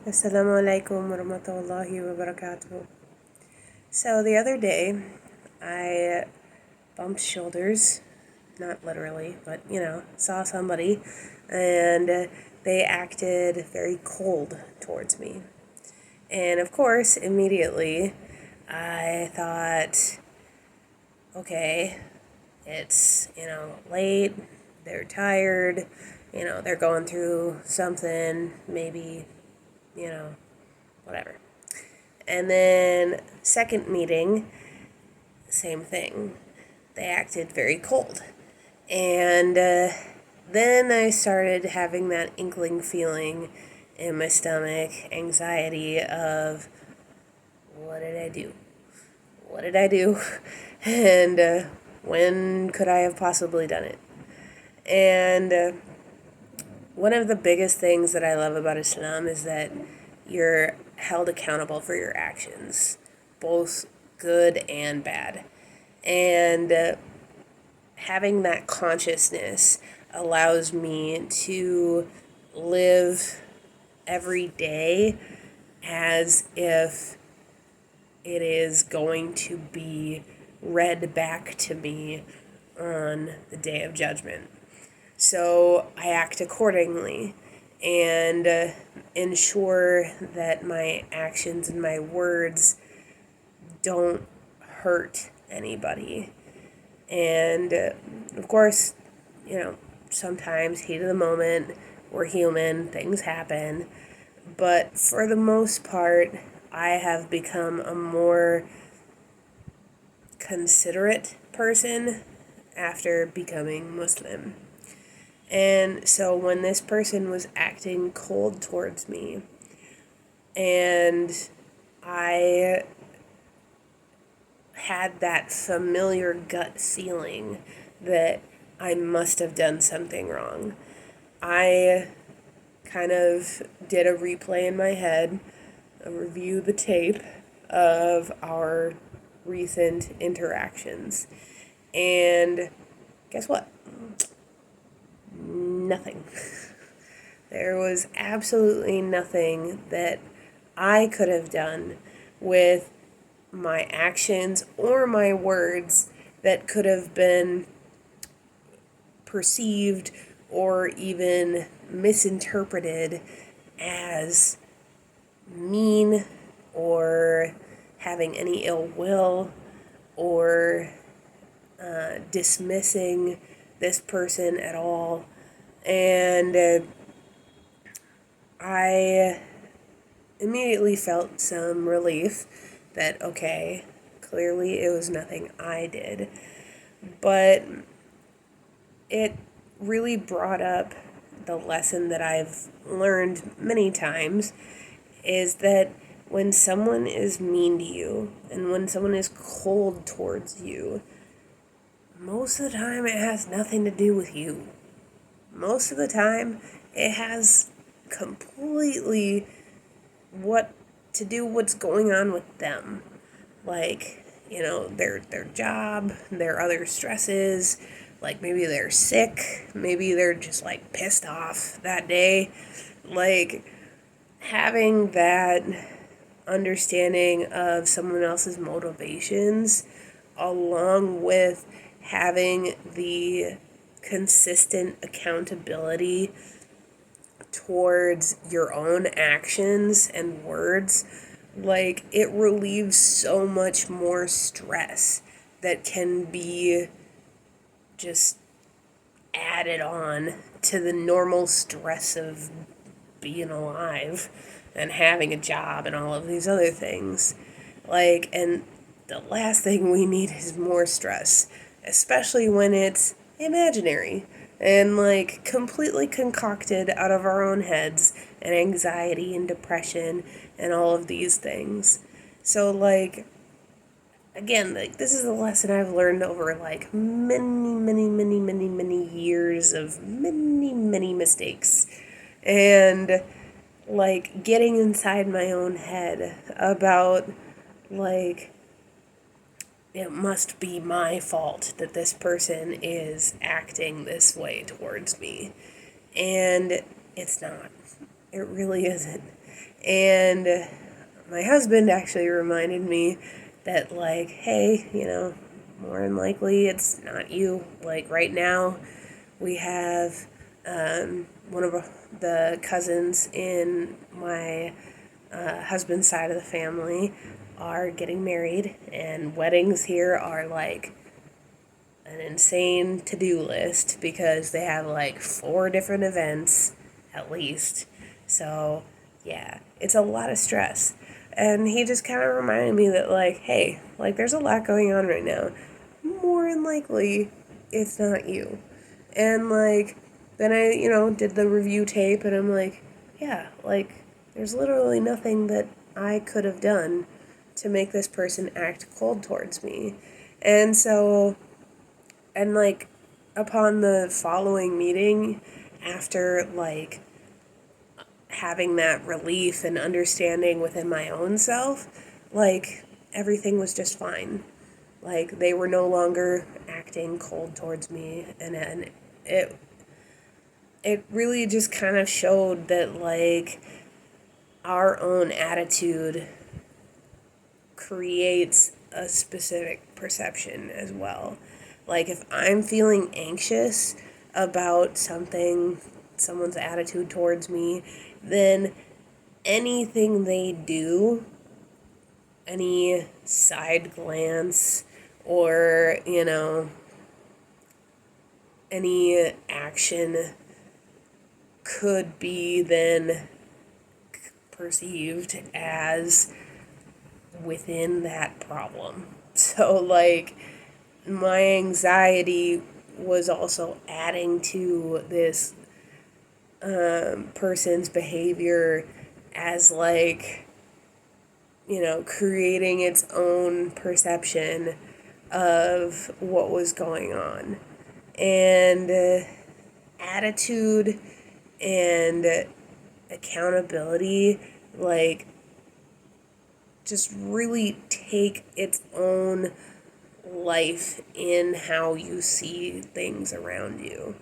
Assalamu alaikum warahmatullahi wabarakatuh. So the other day, I bumped shoulders, not literally, but saw somebody, and they acted very cold towards me. And of course, immediately, I thought, okay, it's, late, they're tired, they're going through something, maybe, you know, whatever. And then, second meeting, same thing. They acted very cold. And then I started having that inkling feeling in my stomach, anxiety of, what did I do? What did I do? And when could I have possibly done it? And one of the biggest things that I love about Islam is that you're held accountable for your actions, both good and bad. And having that consciousness allows me to live every day as if it is going to be read back to me on the day of judgment. So I act accordingly and ensure that my actions and my words don't hurt anybody. And of course, sometimes heat of the moment, we're human, things happen. But for the most part, I have become a more considerate person after becoming Muslim. And so when this person was acting cold towards me, and I had that familiar gut feeling that I must have done something wrong, I kind of did a replay in my head, a review the tape of our recent interactions. And guess what? Nothing. There was absolutely nothing that I could have done with my actions or my words that could have been perceived or even misinterpreted as mean or having any ill will or dismissing this person at all. And I immediately felt some relief that, okay, clearly it was nothing I did. But it really brought up the lesson that I've learned many times, is that when someone is mean to you and when someone is cold towards you, most of the time it has nothing to do with you. Most of the time it has completely what's going on with them. Like, their job, their other stresses, like maybe they're sick, maybe they're just like pissed off that day. Like, having that understanding of someone else's motivations, along with having the consistent accountability towards your own actions and words, like, it relieves so much more stress that can be just added on to the normal stress of being alive and having a job and all of these other things. Like, and the last thing we need is more stress, especially when it's imaginary and like completely concocted out of our own heads, and anxiety and depression and all of these things. So, like, again, like, this is a lesson I've learned over like many years of many mistakes. And like getting inside my own head about, like, it must be my fault that this person is acting this way towards me. And it's not. It really isn't. And my husband actually reminded me that, like, hey, more than likely it's not you. Like, right now, we have one of the cousins in my husband's side of the family are getting married, and weddings here are like an insane to-do list because they have like 4 different events at least. So, yeah, it's a lot of stress. And he just kind of reminded me that, like, hey, like, there's a lot going on right now. More than likely, it's not you. And, like, then I, did the review tape, and I'm like, yeah, like, there's literally nothing that I could have done to make this person act cold towards me. And so, and like, upon the following meeting, after like having that relief and understanding within my own self, like, everything was just fine. Like, they were no longer acting cold towards me, and it really just kind of showed that, like, our own attitude creates a specific perception as well. Like, if I'm feeling anxious about something, someone's attitude towards me, then anything they do, any side glance, or, any action could be then perceived as within that problem. So, like, my anxiety was also adding to this person's behavior as, like, creating its own perception of what was going on. And attitude and accountability, like, just really take its own life in how you see things around you.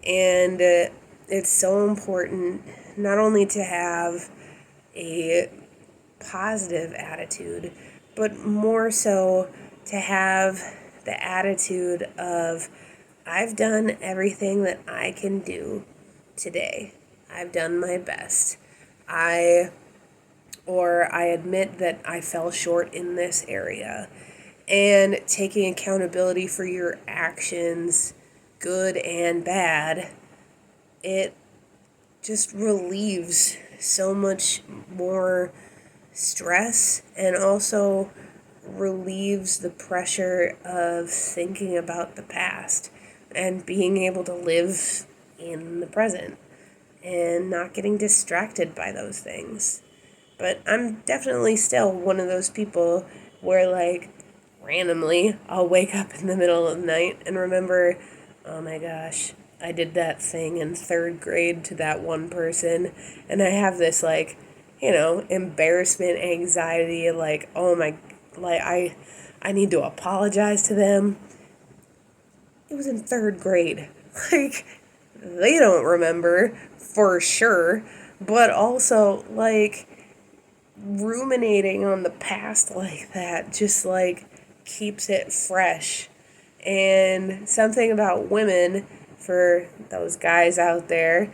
And it's so important not only to have a positive attitude, but more so to have the attitude of, I've done everything that I can do today. I've done my best. I admit that I fell short in this area. And taking accountability for your actions, good and bad, it just relieves so much more stress, and also relieves the pressure of thinking about the past and being able to live in the present and not getting distracted by those things. But I'm definitely still one of those people where, like, randomly I'll wake up in the middle of the night and remember, oh my gosh, I did that thing in 3rd grade to that one person, and I have this, like, embarrassment, anxiety, like, oh my, like, I need to apologize to them. It was in 3rd grade. Like, they don't remember for sure, but also, like, ruminating on the past like that just, like, keeps it fresh. And something about women, for those guys out there,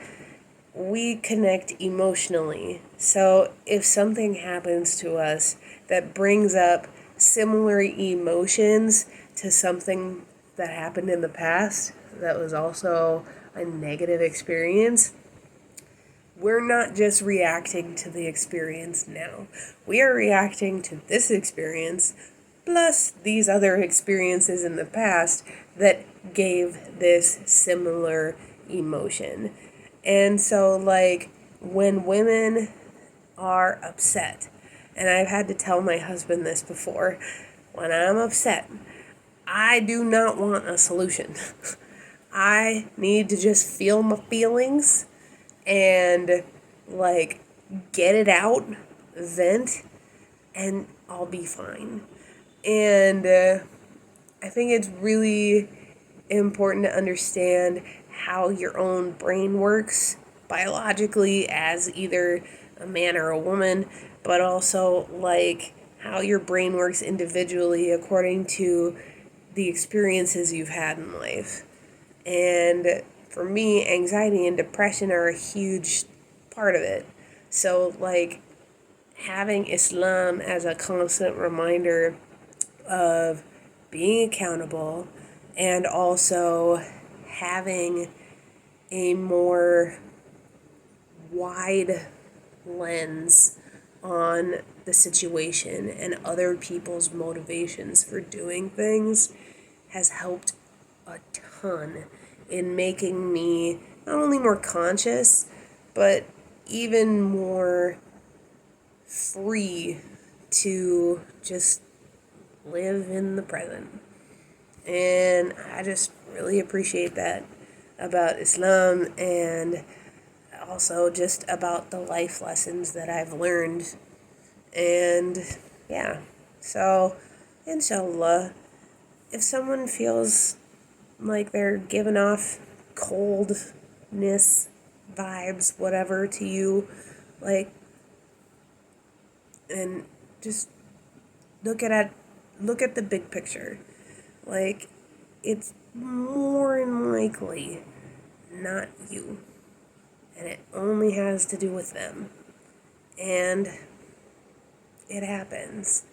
we connect emotionally. So if something happens to us that brings up similar emotions to something that happened in the past that was also a negative experience, we're not just reacting to the experience now. We are reacting to this experience plus these other experiences in the past that gave this similar emotion. And so, like, when women are upset, and I've had to tell my husband this before, when I'm upset, I do not want a solution. I need to just feel my feelings and, like, get it out, vent, and I'll be fine. And I think it's really important to understand how your own brain works biologically as either a man or a woman, but also like how your brain works individually according to the experiences you've had in life. And for me, anxiety and depression are a huge part of it. So, like, having Islam as a constant reminder of being accountable and also having a more wide lens on the situation and other people's motivations for doing things has helped a ton in making me not only more conscious, but even more free to just live in the present. And I just really appreciate that about Islam and also just about the life lessons that I've learned. And yeah, so inshallah, if someone feels like they're giving off coldness vibes, whatever, to you, like, and just look at the big picture. Like, it's more than likely not you, and it only has to do with them. And it happens.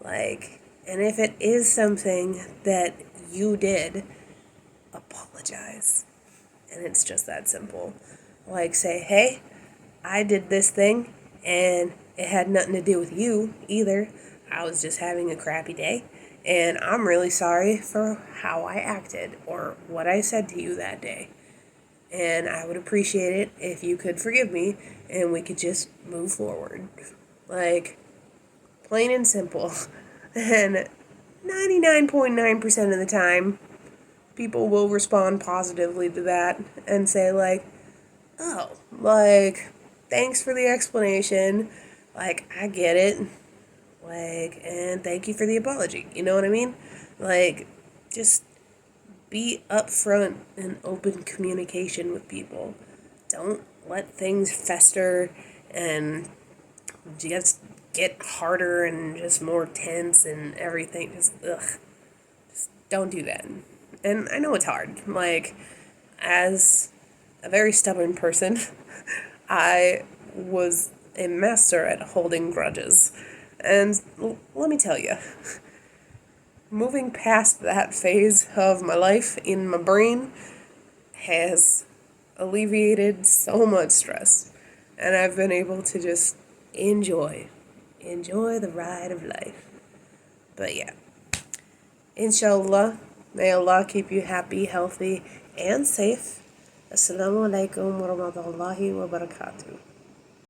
Like, and if it is something that you did, apologize. And it's just that simple. Like, say, hey, I did this thing, and it had nothing to do with you either. I was just having a crappy day, and I'm really sorry for how I acted or what I said to you that day. And I would appreciate it if you could forgive me and we could just move forward. Like, plain and simple. And 99.9% of the time, people will respond positively to that and say, like, oh, like, thanks for the explanation. Like, I get it. Like, and thank you for the apology. You know what I mean? Like, just be upfront and open communication with people. Don't let things fester and just get harder and just more tense and everything. Just don't do that. And I know it's hard. Like, as a very stubborn person, I was a master at holding grudges. And let me tell you, moving past that phase of my life in my brain has alleviated so much stress. And I've been able to just enjoy the ride of life. But yeah, inshallah, may Allah keep you happy, healthy, and safe. Assalamu alaikum wa rahmatullahi wa barakatuh.